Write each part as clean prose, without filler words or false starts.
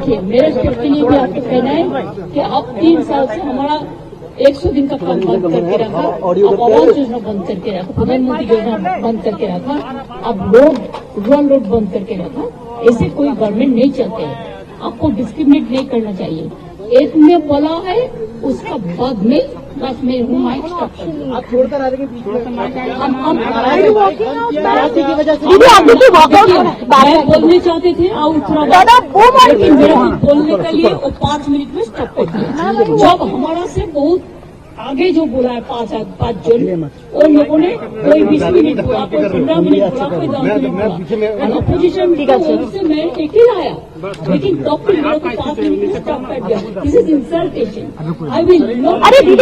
देखिए, मेरे स्टेट के लिए भी आपको कहना है कि अब 3 साल से हमारा 100 दिन का काम बंद करके रखा, अब आवास योजना बंद करके रखा, प्रधानमंत्री योजना बंद करके रखा, अब रूरल रोड बंद करके रखा। ऐसे कोई गवर्नमेंट नहीं चलते हैं। आपको डिस्क्रिमिनेट नहीं करना चाहिए। एक में बोला है, उसका बाद में बस मैं हूँ माइक स्टॉप कर। आप छोड़कर आ रहे हैं बीच में की वजह से दीदी आप देखिए वॉकआउट बोलने चाहते थे लेकिन मेरा बोलने के लिए वो 5 मिनट में स्टॉप कर दिया। जब हमारा से बहुत आगे जो बोला है 5 जन और लोगों ने कोई 20 मिनट बोला, कोई 15 मिनट बोला, कोई 10 मिनट बोला। अपोजिशन से मैं एक ही आया, लेकिन डॉक्टर मेरे को 5 मिनट में स्टॉप कर दिया। This is इंसल्टेशन। I will not. अरे दीदी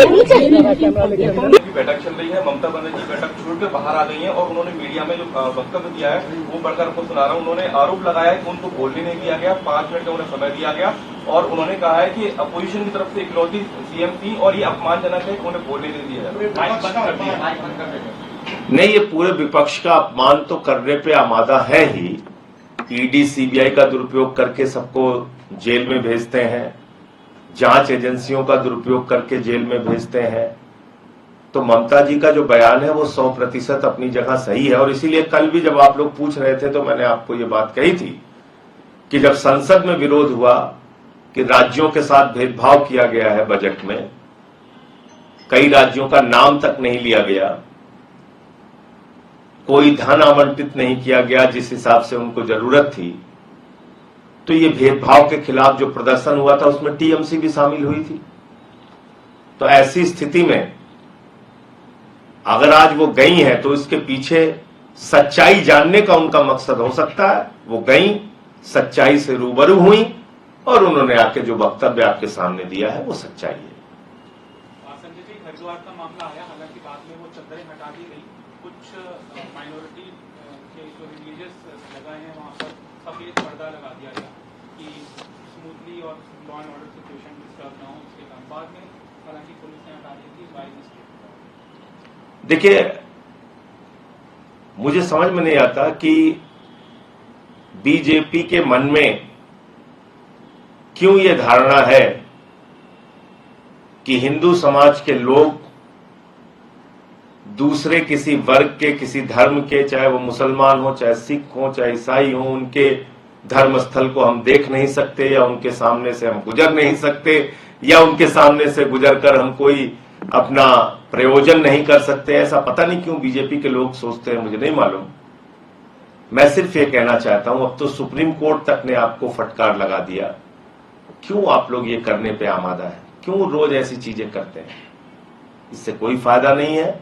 बैठक चल रही है, ममता बनर्जी बैठक छोड़ के बाहर आ गई हैं और उन्होंने मीडिया में जो वक्तव्य दिया है वो बढ़कर आपको सुना रहा हूं। उन्होंने आरोप लगाया है कि उनको बोलने नहीं दिया गया, 5 मिनट का उन्हें समय दिया गया और उन्होंने कहा है कि अपोजिशन की तरफ से इकलौती सीएम थी और ये अपमानजनक है कि उन्हें बोलने नहीं दिया जाए। नहीं, ये पूरे विपक्ष का अपमान तो करने पे आमादा है ही। ईडी सीबीआई का दुरुपयोग करके सबको जेल में भेजते हैं, जांच एजेंसियों का दुरुपयोग करके जेल में भेजते हैं। तो ममता जी का जो बयान है वो 100% अपनी जगह सही है और इसीलिए कल भी जब आप लोग पूछ रहे थे तो मैंने आपको ये बात कही थी कि जब संसद में विरोध हुआ कि राज्यों के साथ भेदभाव किया गया है बजट में, कई राज्यों का नाम तक नहीं लिया गया, कोई धन आवंटित नहीं किया गया जिस हिसाब से उनको जरूरत थी, तो ये भेदभाव के खिलाफ जो प्रदर्शन हुआ था उसमें टीएमसी भी शामिल हुई थी। तो ऐसी स्थिति में अगर आज वो गई हैं तो इसके पीछे सच्चाई जानने का उनका मकसद हो सकता है। वो गई, सच्चाई से रूबरू हुई और उन्होंने आके जो वक्तव्य आपके सामने दिया है वो सच्चाई है। संजय जी, हरिद्वार का मामला आया, हालांकि बाद में वो चद्दरें हटा दी गई। कुछ माइनॉरिटी के जो रिलीजियस जगह है वहां पर सफेद पर्दा लगा दिया गया कि स्मूथली और law and order situation disturb ना हो उसके कारण। बाद में हालांकि पुलिस ने हटा दी थी। By mistake. देखिए, मुझे समझ में नहीं आता कि बीजेपी के मन में क्यों ये धारणा है कि हिंदू समाज के लोग दूसरे किसी वर्ग के, किसी धर्म के, चाहे वो मुसलमान हो, चाहे सिख हो, चाहे ईसाई हो, उनके धर्म स्थल को हम देख नहीं सकते या उनके सामने से हम गुजर नहीं सकते या उनके सामने से गुजरकर हम कोई अपना प्रयोजन नहीं कर सकते। ऐसा पता नहीं क्यों बीजेपी के लोग सोचते हैं, मुझे नहीं मालूम। मैं सिर्फ ये कहना चाहता हूं, अब तो सुप्रीम कोर्ट तक ने आपको फटकार लगा दिया। क्यों आप लोग ये करने पे आमादा है? क्यों रोज ऐसी चीजें करते हैं? इससे कोई फायदा नहीं है।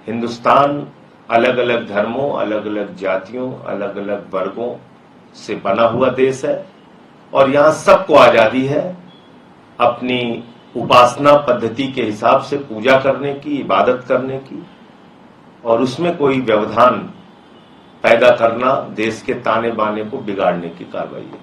हिंदुस्तान अलग अलग धर्मों, अलग अलग जातियों, अलग अलग वर्गों से बना हुआ देश है और यहां सबको आजादी है अपनी उपासना पद्धति के हिसाब से पूजा करने की, इबादत करने की, और उसमें कोई व्यवधान पैदा करना देश के ताने बाने को बिगाड़ने की कार्रवाई है।